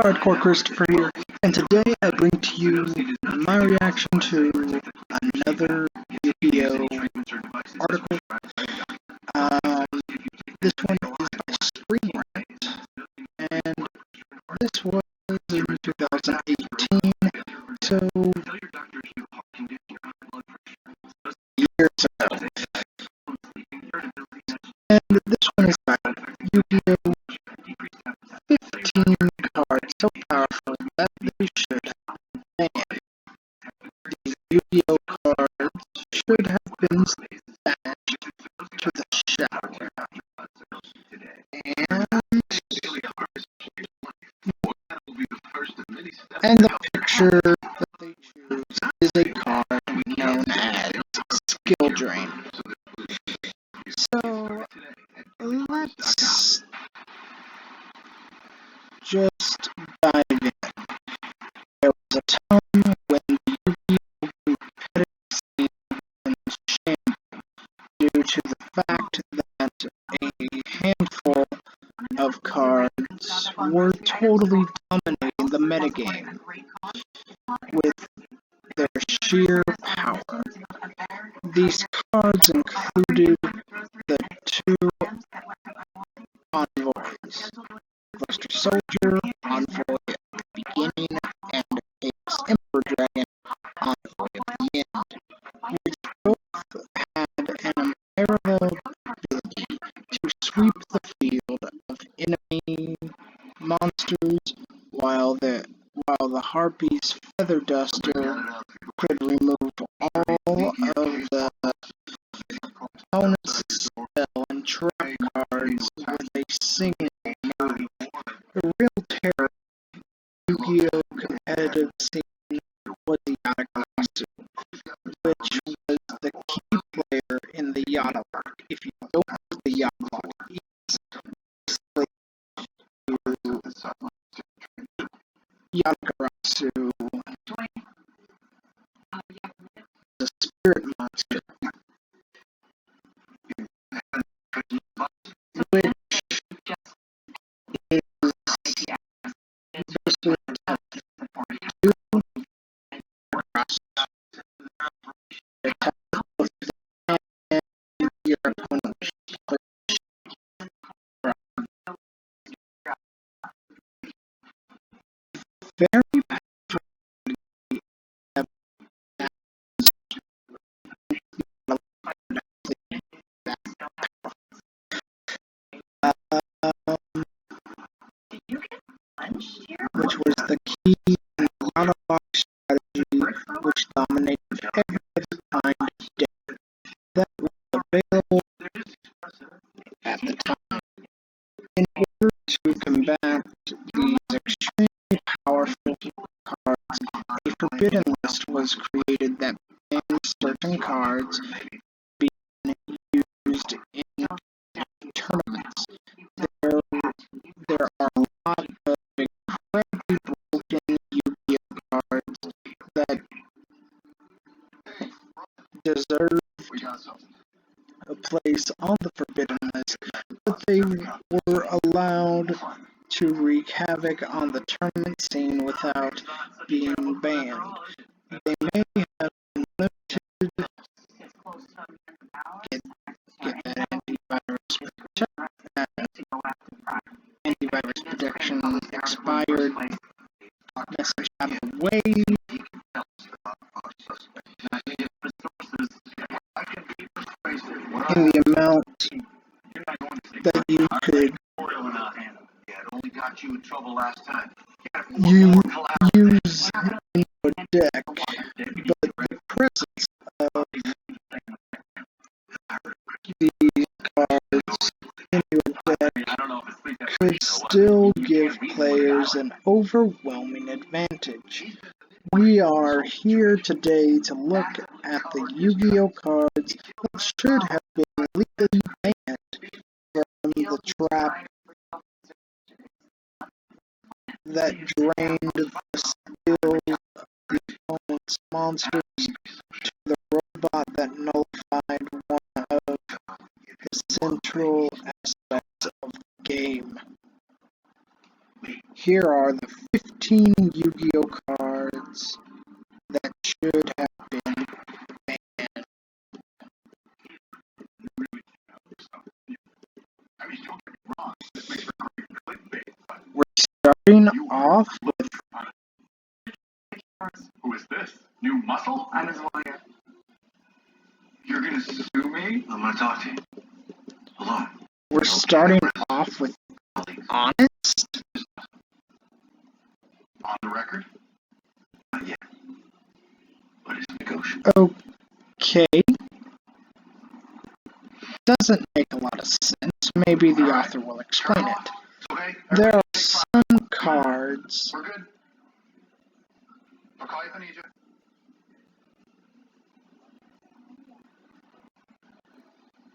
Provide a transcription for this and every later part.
Hardcore Christopher here, and today I bring to you my reaction to another Yu-Gi-Oh! Article. Um, this one is by Screen Rant, and this was in 2018, so years ago. And this one is titled Yu-Gi-Oh! 15 cards so powerful that they should have been banned. These Yu-Gi-Oh! Cards should have been banished to the shadow. And the picture that they choose is a card known as Skill Drain. So let's just dive in. There was a time when the Yu-Gi-Oh! Competitive scene was shameful due to the fact that a handful of cards were totally dominating the metagame with their sheer power. These cards included the two envoys, Buster Soldier, envoy at the beginning, and Apex Emperor Dragon, envoy at the end, which both had an unparalleled ability to sweep the field of enemy monsters, while the Harpy's Feather Duster could remove all of the bonus spell and trap cards with a single move. The real terror of Yu-Gi-Oh! Competitive scene was Yata-Garasu, which was the key player in the Yata lock. If you don't know what the Yata lock is, basically Yata-Garasu is a spirit monster, which is basically you attack both the and your opponent. Very which was the key in the Yata-lock strategy, which dominated every other kind of deck that was available at the time. In order to combat these extremely powerful cards, a forbidden list was created that banned certain cards being used in tournaments. There are a lot of incredibly broken Yu-Gi-Oh! Cards that deserve a place on the forbidden list, but they were allowed to wreak havoc on the tournament scene without being banned. They may have been limited. Get that antivirus protection expired. Message out of the way. In the amount that you could use in your deck, but the presence of these cards in your deck could still give players an overwhelming advantage. We are here today to look at the Yu-Gi-Oh! Cards that should have been legally banned from the trap that drained the skills of the opponent's monsters to the robot that nullified one of the central aspects of the game. Here are the 13 Yu-Gi-Oh cards that should have been banned. We're starting off with... Who is this? New muscle? I'm his lawyer. You're gonna sue me? I'm gonna talk to you. Hello. We're starting off with Honest. On the record? Not yet. But it's negotiable. Okay. Doesn't make a lot of sense. Maybe the author will explain it. Okay. There are some cards. We're good. I'll call you if I need you.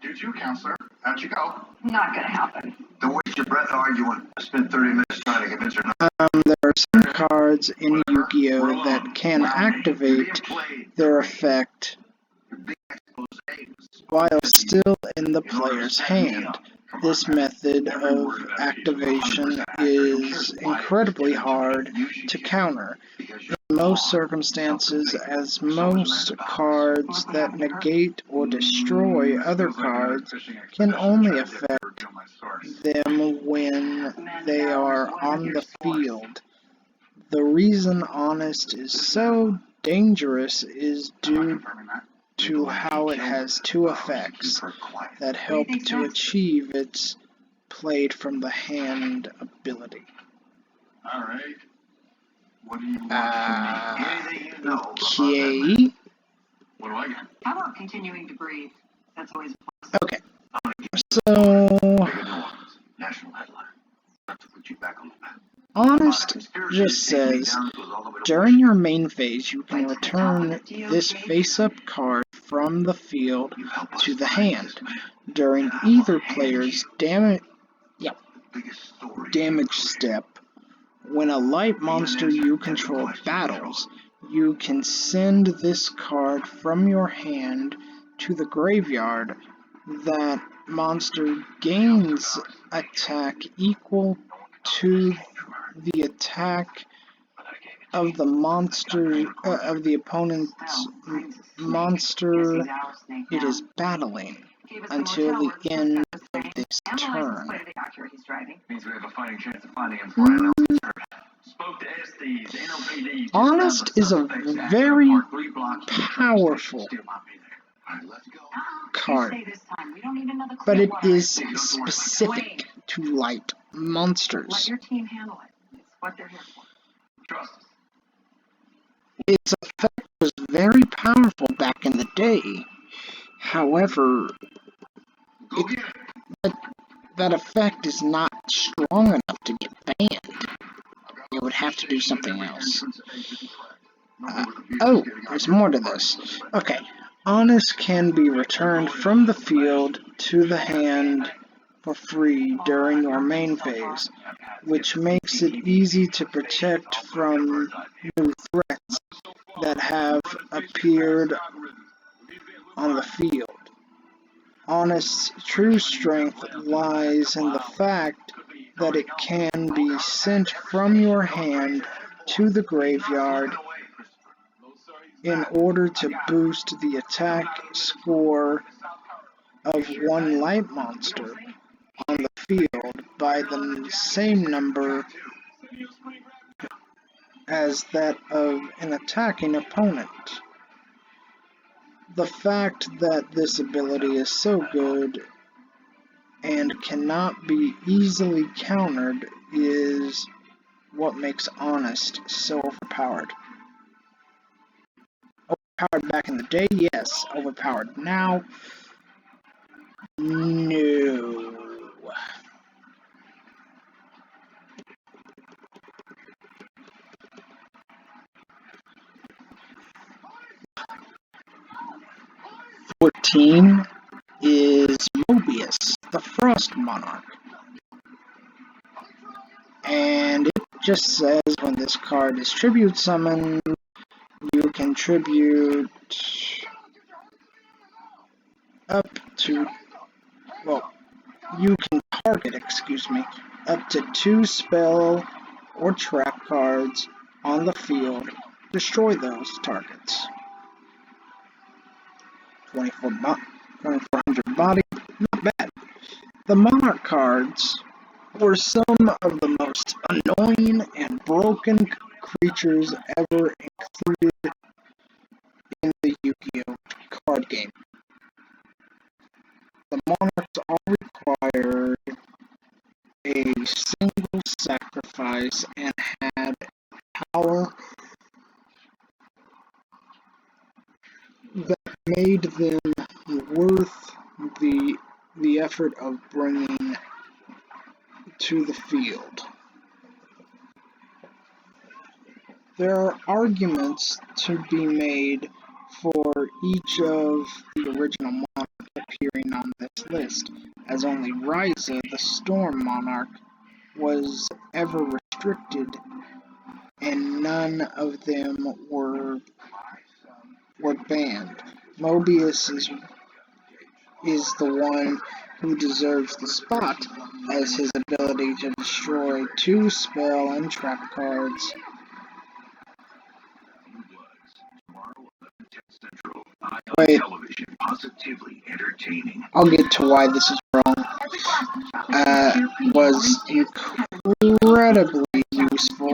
You too, counselor. How'd you go? Not gonna happen. Don't waste your breath arguing. I spent 30 minutes trying to convince her not. There are some cards in Yu-Gi-Oh that can activate their effect while still in the player's hand. This method of activation is incredibly hard to counter in most circumstances, as most cards that negate or destroy other cards can only affect them when they are on the field. The reason Honest is so dangerous is due to how it has two effects that help to achieve its played from the hand ability. Alright. What do you want from me? Anything you know about that Okay. man. What do I get? How about continuing to breathe? That's always Okay. So, Bigger nuance. National headline. Not to put you back on the map. Honest just says, during your main phase, you can return this face-up card from the field to the hand. During either player's damage step, when a light monster you control battles, you can send this card from your hand to the graveyard. That monster gains attack equal to the attack of the monster of the opponent's monster it is battling until the end of this turn. Means we have a fighting chance of finding him before anyone else gets hurt. Spoke to Estes, NOPD. Honest is a very powerful card, but it is specific to light monsters. Let your team handle it. It's what they're here for. Trust us. Its effect was very powerful back in the day. However, Go get it. that effect is not strong enough to get banned. It would have to do something else. Oh, there's more to this. Okay, Honest can be returned from the field to the hand for free during your main phase, which makes it easy to protect from new threats that have appeared on the field. Honest's true strength lies in the fact that it can be sent from your hand to the graveyard in order to boost the attack score of one light monster on the field by the same number as that of an attacking opponent. The fact that this ability is so good and cannot be easily countered is what makes Honest so overpowered. Overpowered back in the day, yes. Overpowered now, no. (14) is Mobius, the Frost Monarch. And it just says when this card is tribute summoned, you can tribute up to, well, you can target, up to 2 spell or trap cards on the field, destroy those targets. 2400 body, not bad. The Monarch cards were some of the most annoying and broken creatures ever included in the Yu-Gi-Oh! Card game. The Monarchs all required a single sacrifice and had power that made them worth the effort of bringing to the field. There are arguments to be made for each of the original monarchs appearing on this list, as only Ryza, the Storm Monarch, was ever restricted, and none of them were banned. Mobius is the one who deserves the spot, as his ability to destroy 2 spell and trap cards. Wait, I'll get to why this is wrong. Was incredibly useful.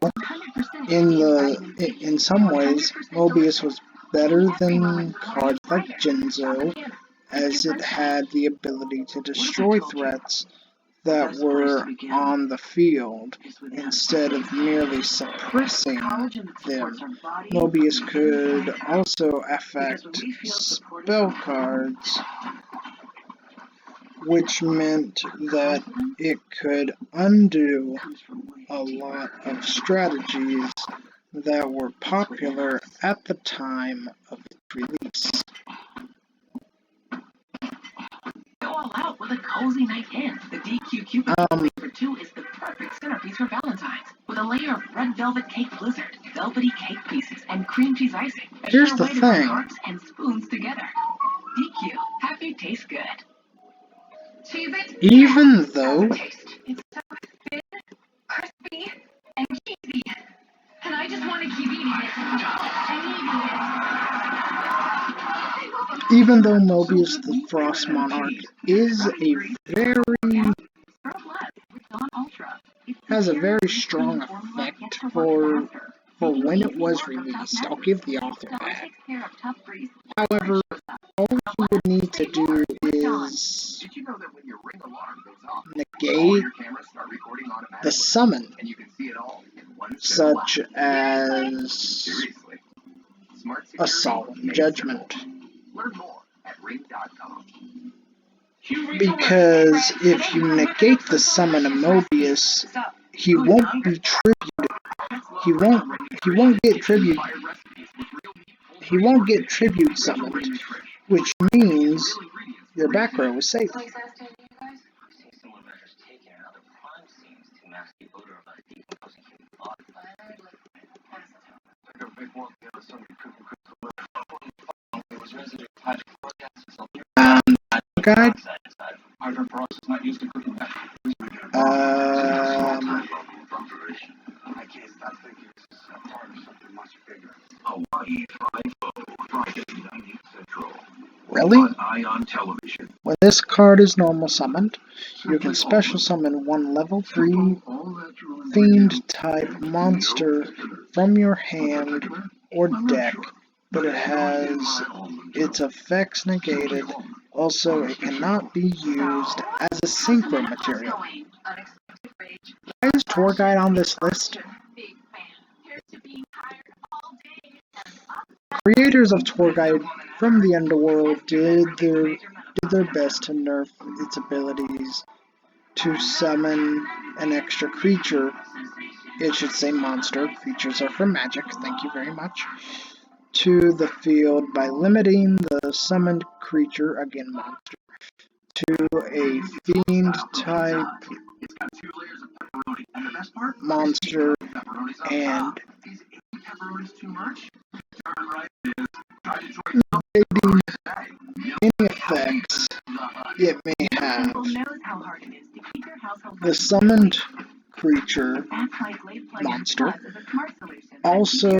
In some ways, Mobius was better than cards like Jinzo, as it had the ability to destroy threats that were on the field, instead of merely suppressing them. Mobius could also affect spell cards, which meant that it could undo a lot of strategies that were popular at the time of its release. All out with a cozy night in. The DQ Cupid for 2 is the perfect centerpiece for Valentine's. With a layer of red velvet cake blizzard, velvety cake pieces, and cream cheese icing. Here's the thing. Forks and spoons together. DQ, happy tastes good. Cheese it. Even though It's so thin, crispy, and cheesy. And I just want to keep eating it. Even though Mobius the Frost Monarch is has a very strong effect for when it was released, I'll give the author that. However, all you would need to do is negate the summon, such as a Solemn Judgment. Because if you negate the summon of Mobius, he won't be tributed. He won't get tribute. He won't get tribute summoned, which means your back row is safe. Guide. Really? When this card is normal summoned, you can special summon one level 3 Fiend type monster from your hand or deck, but it has its effects negated. Also, it cannot be used as a synchro material. Why is Tour Guide on this list? Creators of Tour Guide from the Underworld did their best to nerf its abilities to summon an extra creature. It should say monster. Creatures are for magic. Thank you very much. To the field by limiting the summoned creature, again monster, to a fiend type monster and negating any effects it may have. The summoned creature monster also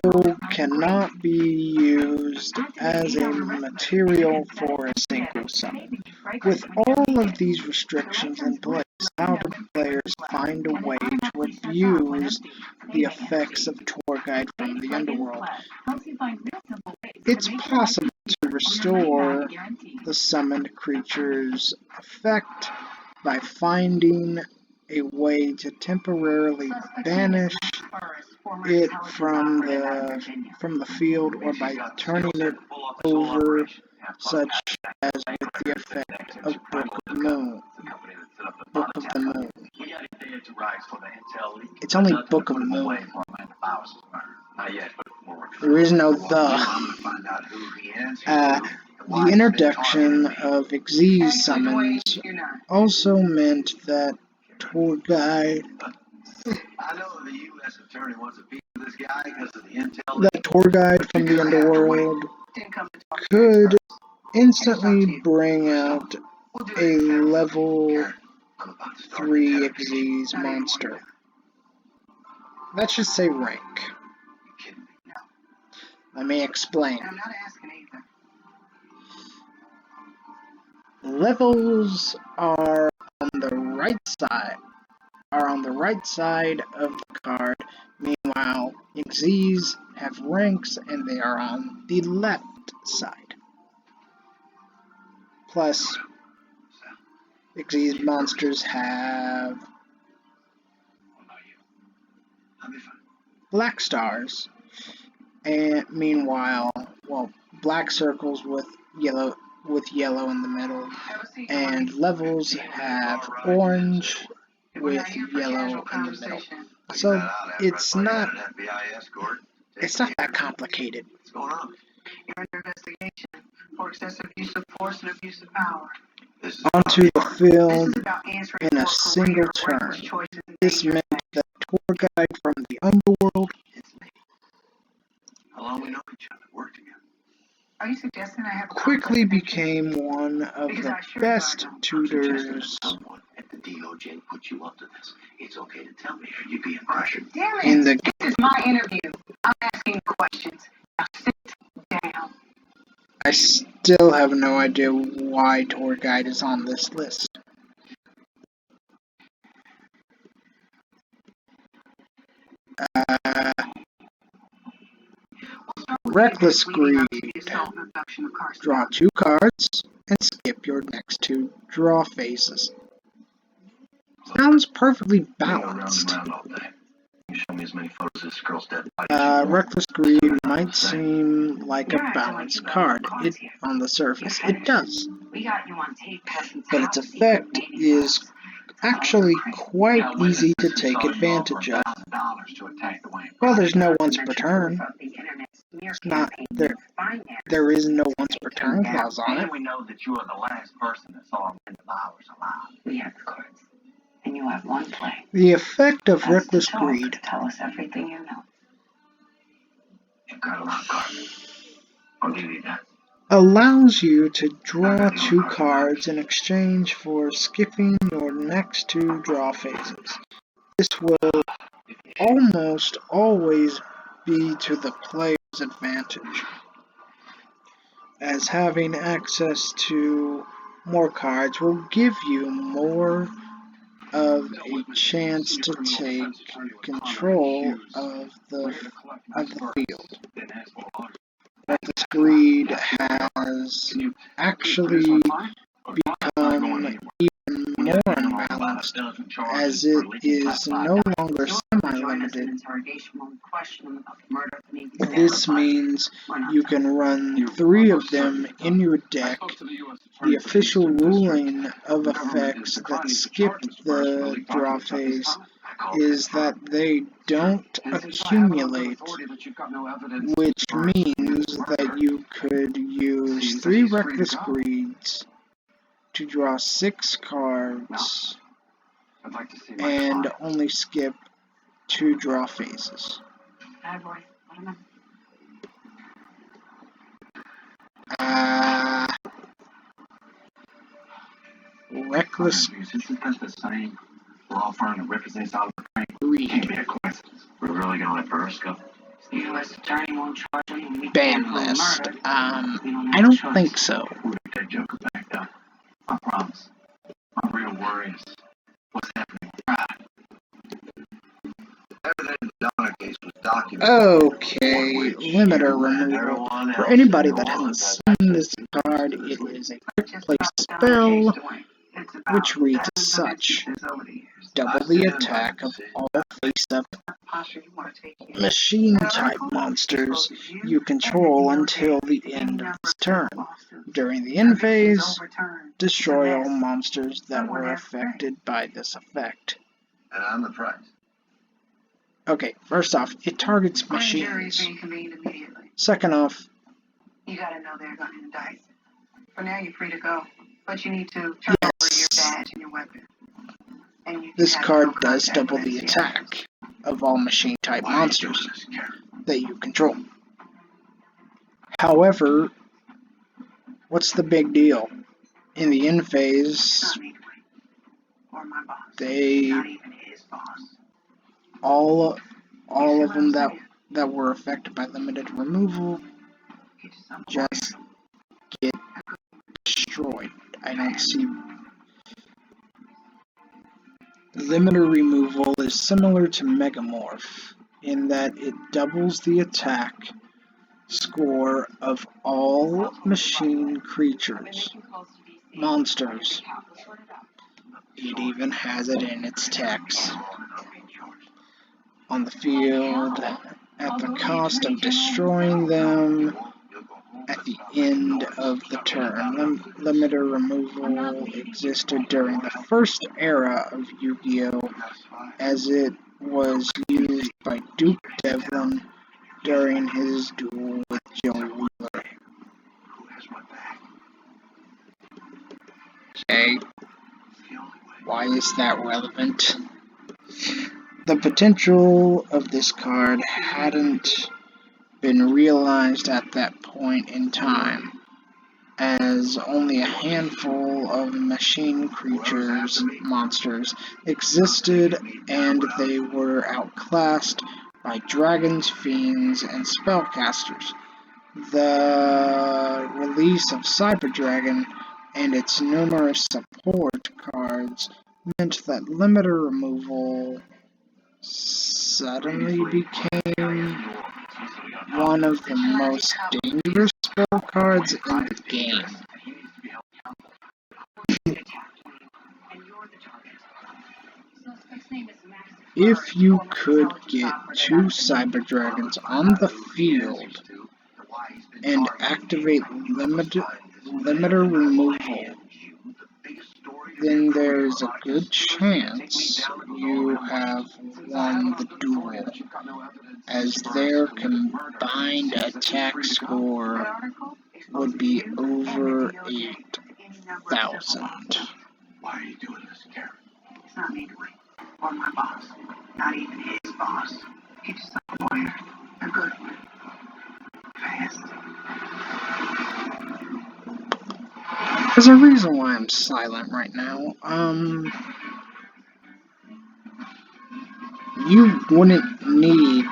cannot be used as a material for a synchro summon. With all of these restrictions in place, how do players find a way to abuse the effects of Torghide from the underworld? It's possible to restore the summoned creature's effect by finding a way to temporarily banish it from the field, or by turning it over, such as with the effect of Book of the Moon. It's only Book of the Moon. There is no the. The introduction of Xyz summons also meant that Torghide from the underworld could instantly bring out a level 3 Xyz monster. That should say rank. Let me explain. Levels are on the right side of the card. Meanwhile, Xyz have ranks and they are on the left side. Plus, Xyz monsters have black stars, and meanwhile, black circles with yellow in the middle, and levels have orange with yellow in the middle. So it's not that complicated. Your investigation for excessive use of force and abuse of power. Onto the field in a single turn. This meant that Torghide from the underworld Are you suggesting I have quickly became one of the best tutors If the DOJ put you up to this, it's okay to tell me or you'd be pressured. Damn it! in the This is my interview. I'm asking questions. Now sit down. I still have no idea why Torghide is on this list. Reckless Greed. Draw 2 cards and skip your next 2 draw phases. Sounds perfectly balanced. Reckless Greed might seem like a balanced card on the surface. It does. But its effect is actually quite easy to take advantage of. Well, there's no once per turn. It's not there is no once per turn clause on it. We know that you are the last person that saw him in the hours alive. We have the cards. And you have one play. The effect of Reckless Greed Tell us everything you know. You've got a lot of cards. I'll give you that. allows you to draw 2 cards in exchange for skipping your next 2 draw phases. This will almost always be to the player's advantage, as having access to more cards will give you more of a chance to take control of the field. Reckless Greed has actually become even more unbalanced, as it is no longer semi-limited. This means you can run 3 of them in your deck. The official ruling of effects that skip the draw phase is that they don't accumulate, which means that you could use 3 Reckless Greeds to draw 6 cards and only skip 2 draw phases. Reckless Isn't that the same law firm that represents all the Read. Can't be a coincidence. We're really gonna let Burris go? The U.S. attorney won't charge him, and we Ban can't prove list. murder. I don't think so. We'll get that joker backed up. I promise. My real worry is what's happening with Pride. Everything in the Donner case was documented. Okay, limiter removal. For anybody that hasn't seen this card, it is a quick play spell, which reads as such. Double the attack of all face-up machine-type monsters you control until the end of this turn. During the end phase, destroy all monsters that were affected by this effect. And on the price. Okay, first off, it targets machines. Second off, you gotta know they're gonna indict. For now, you're free to go, but you need to turn over your badge and your weapon. And you this can have card no does contact double with the NCIS. attack of all machine-type monsters that you control. However, what's the big deal? In the end phase, Not me, or my boss. they Not even his boss. all of them that were affected by limited removal Get yourself a just get destroyed. I don't see. Limiter removal is similar to Megamorph in that it doubles the attack score of all machine creatures, monsters. It even has it in its text. On the field, at the cost of destroying them at the end of the turn. Limiter removal existed during the first era of Yu-Gi-Oh! As it was used by Duke Devlin during his duel with Joey Wheeler. Okay, why is that relevant? The potential of this card hadn't been realized at that point in time, as only a handful of machine creatures, monsters, existed, and they were outclassed by dragons, fiends, and spellcasters. The release of Cyber Dragon and its numerous support cards meant that limiter removal suddenly became one of the most dangerous spell cards in the game. If you could get 2 Cyber Dragons on the field and activate limiter removal, then there's a good chance you have won the duel, as their combined attack score would be over 8,000. Why are you doing this, Karen? It's not me, Dwayne, or my boss. Not even his boss. Get yourself a lawyer. A good one. Fast. There's a reason why I'm silent right now. You wouldn't need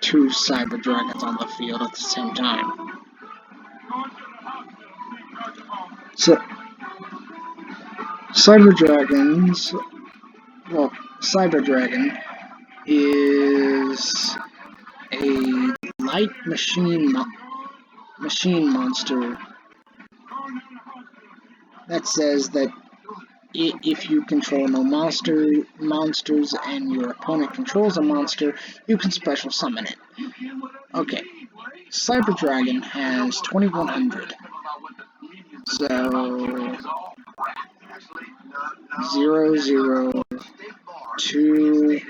2 Cyber Dragons on the field at the same time. So, Cyber Dragon is a light machine monster that says that if you control no monsters and your opponent controls a monster, you can special summon it. Okay, Cyber Dragon has 2100. So 0, 0, 2,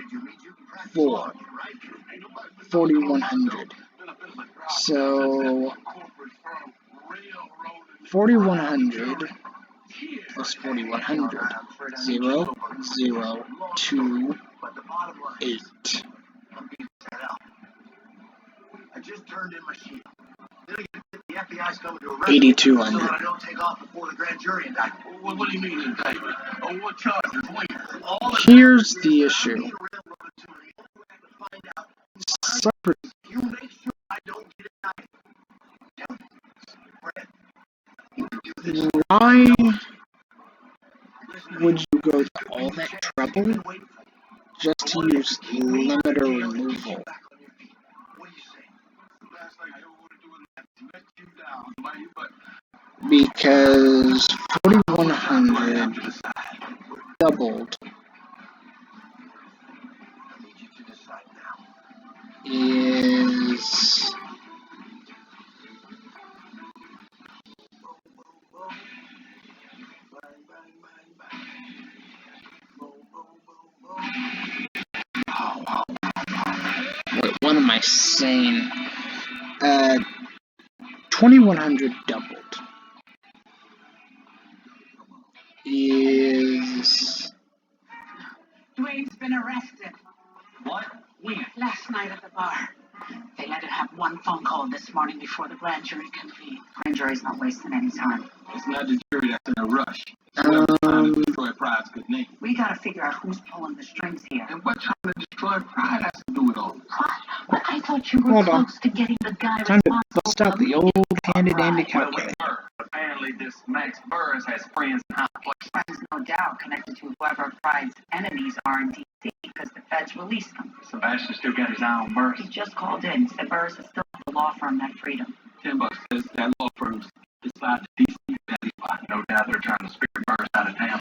4. 4100. So 4100 plus 4100. 0, 0, 2, 8. I just turned in my shield. The FBI's coming to arrest 8200. me so I don't take off before the grand jury indictment. What do you mean indictment? Oh, what charges? Wait. Here's the issue. Cyber, You make sure I don't get a knife. Tell me, Fred, you can do this. why Listen, would you go to all that trouble you've been waiting for. just to use limiter removal? Back on your feet. What do you say? Last night I don't want to do it like let you down, buddy, but Because I 4100 have to decide. doubled I need you to decide now. is Bang, bang, bang, bang. Boom, boom, boom, boom. wait, what am I saying? 2100 doubled is Dwayne's been arrested. What? When? Last night at the bar. They let him have one phone call this morning before the grand jury convened. Grand jury's not wasting any time. It's not the jury that's in a rush. Troy Pride's good name. We gotta figure out who's pulling the strings here. And what trying to destroy Pride has to do with all this? But I thought you were Hold on. close to getting the guy time to responsible bust out the old handy-dandy calculator. Apparently this Max Burris has friends in high places. Friends, no doubt, connected to whoever Pride's enemies are in D.C. because the feds released them. Sebastian still got his eye on Burris. He just called in. Said Burris is still at the law firm that freed him. $10 says that law firm's inside the DC Valley spot. No doubt they're trying to spirit Burris out of town.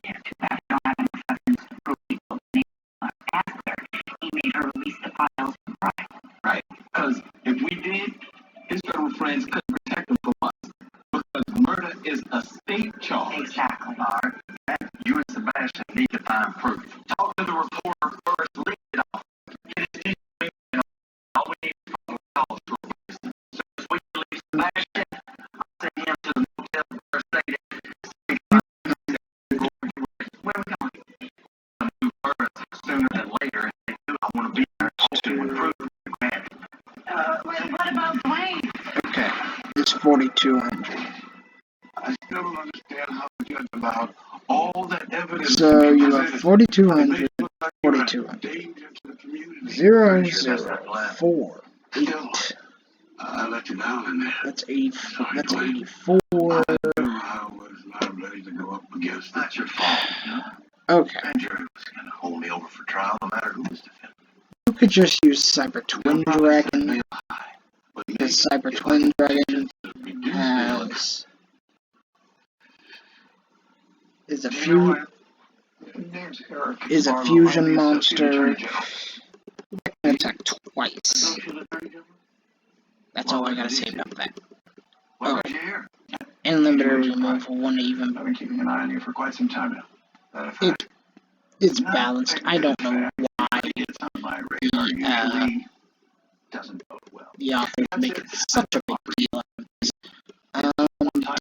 Yeah, too bad I don't have enough evidence to prove people's names. After he made her release the files from Pride. Right. Because if we did, his federal friends couldn't protect him from us. Because murder is a state charge. Exactly. Alright. You and Sebastian need to find proof. Talk to the reporter first, leak it off. Get his team, and all we need is phone calls to replace them. So if we release Sebastian, I'll send him to the motel first day. Where are we going? I'm do Burris sooner than later. And they do, I want to be there to prove the grant. What about Dwayne? Okay, it's 4200. I still don't understand how to judge about all that evidence. So to be you have presented. 4200, It look like you're a 4200. danger to the community. 0048. I let you down in there. That's 80. Sorry, That's Dwayne. 84. I was not ready to go up against it. That's your fault. Okay, Grand jury was going to hold me over for trial no matter who was defending. you could just use Cyber Twin Dragon. But Because Cyber Twin Dragon has is a is a fusion monster that can attack twice. That's all I gotta say about that. Well, right here. And limiter removal won't even. I've been keeping an eye on you for quite some time now. Matter of fact, It's balanced. I don't know why it's on my radar usually doesn't go well. the authors make such a big deal out of this.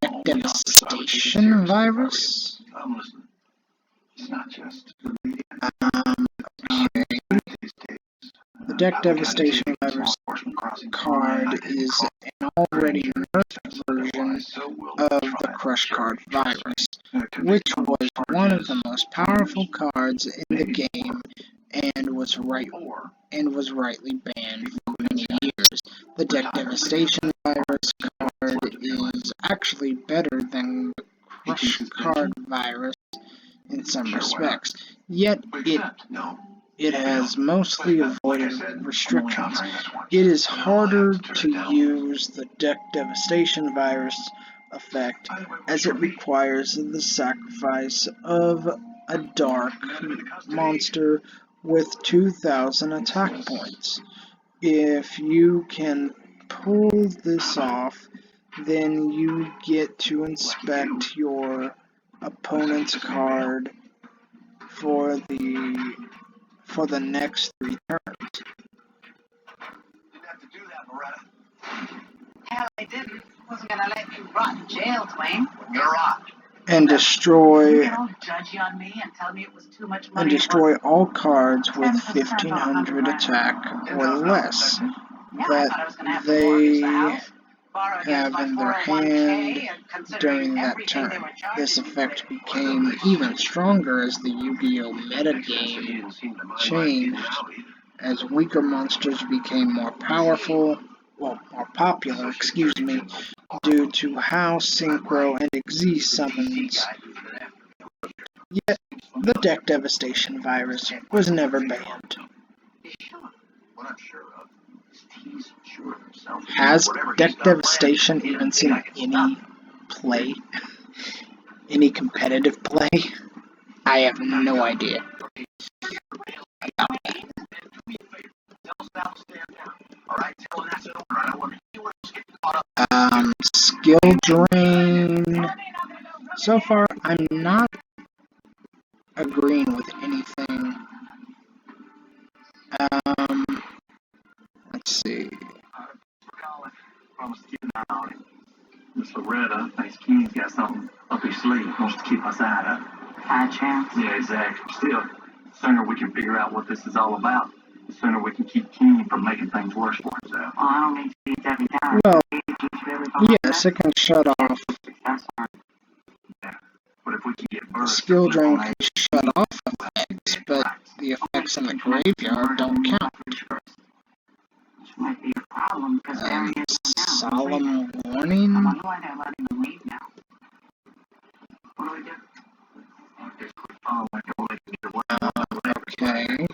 Deck Devastation virus. I'm listening. It's not just the media. Okay. The Deck Devastation virus card is an already nerfed version of the Crush Card virus, which was one of the most powerful cards in the game and was rightly banned for many years. The Deck Devastation virus card is actually better than the Crush Card virus in some respects, yet it has mostly avoided restrictions. It is harder to use the Deck Devastation virus effect as it requires the sacrifice of a dark monster with 2000 attack points. If you can pull this off, then you get to inspect your opponent's card for the next 3 turns. Didn't have to do that, Loretta. Hell, I didn't. Wasn't gonna let you rot in jail, Dwayne. You're right. And destroy You get all judgy on me and tell me it was too much money. all cards with 1500 attack or less Yeah, I thought I was gonna that have to mortgage the they house. have in their hand during that turn. This effect became even stronger as the Yu-Gi-Oh! Metagame changed, as weaker monsters became more popular, due to how Synchro and Xyz summons. Yet, the Deck Devastation virus was never banned. Has Deck Devastation even seen any play? Any competitive play? I have no idea. Skill drain. So far, I'm not agreeing with anything. Let's see. Miss Loretta thinks Keen's got something up his sleeve, wants to keep us out of. High chance. Yeah, exactly. Still, the sooner we can figure out what this is all about, the sooner we can keep Keen from making things worse for himself. Well, I don't need to eat every time. Well, yes, it can shut off. But if we can get The birds, skill drain can shut off effects, but the effects in the graveyard don't count. Which might be a problem because Harry is Solemn warning? I wonder why they're letting him leave now. What do we do? oh, like a lady to work. Okay.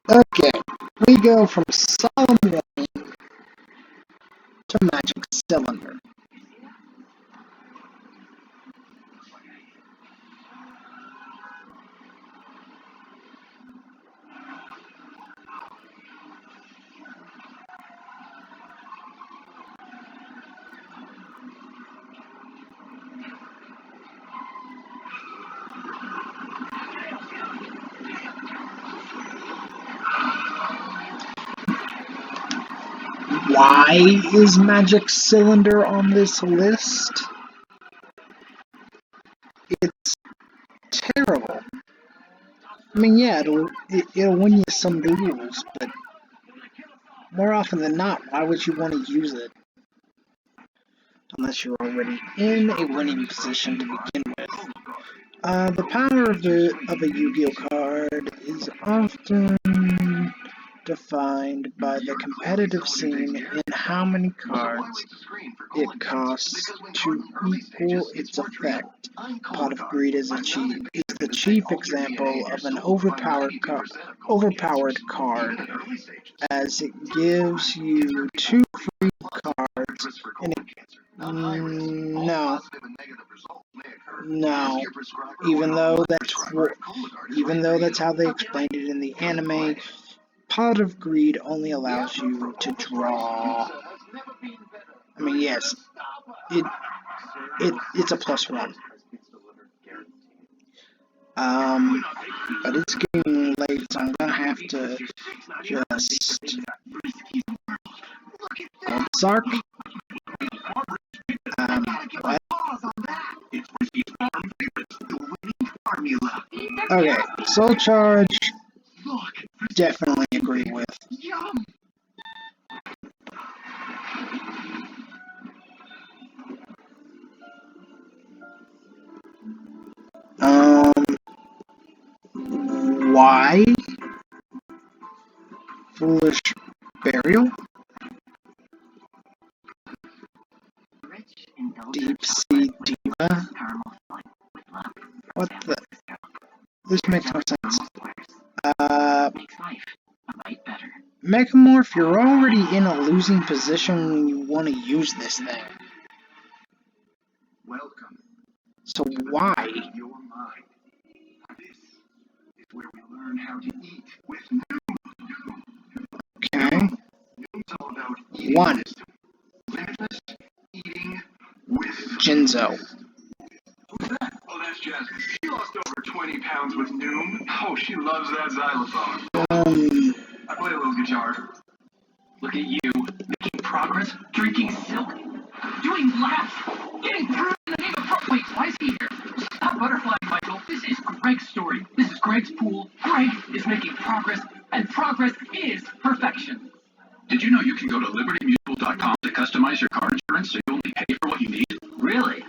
Okay, we go from Solemn Warning to Magic Cylinder. Why is Magic Cylinder on this list? It's terrible. I mean, yeah, it'll win you some duels, but more often than not, why would you want to use it? Unless you're already in a winning position to begin with. The power of a Yu-Gi-Oh card is often defined by the competitive scene and how many cards it costs to equal its effect. Pot of Greed is the chief example of an overpowered card, as it gives you 2 free cards and no. Even though that's how they explained it in the anime, Pot of Greed only allows you to draw. I mean, yes, it's a +1. But it's getting late, so I'm gonna have to just Zark. What? Okay, Soul Charge, definitely agree with. Why? Foolish Burial? Deep Sea Diva? What the? This makes no sense. Mechamorph, you're already in a losing position when you want to use this thing. Welcome. So why? Your mind. This is where we learn how to eat with Noom. Okay. Noom's all about eating 1. wisdom. Limitless eating with Jinzo. Who's that? Oh, that's Jasmine. She lost over 20 pounds with Noom. Oh, she loves that xylophone. I play a little guitar. Look at you, making progress. drinking silk, doing laps, getting through in the name of wait, why is he here? Stop butterflying, Michael. This is Greg's story. This is Greg's pool. Greg is making progress, and progress is perfection. Did you know you can go to libertymutual.com to customize your car insurance so you only pay for what you need? Really?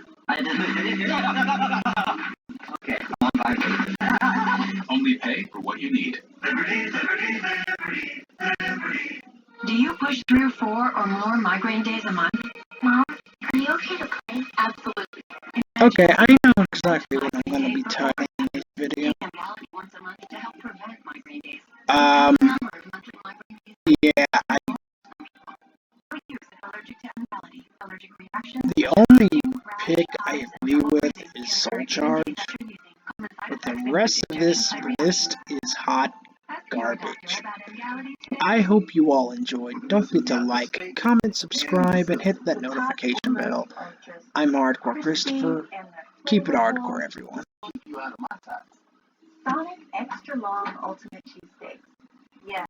Okay, I'm on. Only pay for what you need. Liberty, liberty, liberty, liberty. Do you push 3 or 4 or more migraine days a month? Mom, are you okay to play? Absolutely. Okay, I know exactly what I'm going to be titling this video. Once a month to help prevent migraine days. Monthly migraine days. Yeah, 4 years of allergic to Emgality, allergic reactions. the only pick I agree with is Soul Charge, but the rest of this list is hot garbage. I hope you all enjoyed. Don't forget to like, comment, subscribe, and hit that notification bell. I'm Hardcore Christopher. Keep it hardcore, everyone. Sonic Extra Long Ultimate Cheesesteaks. Yeah.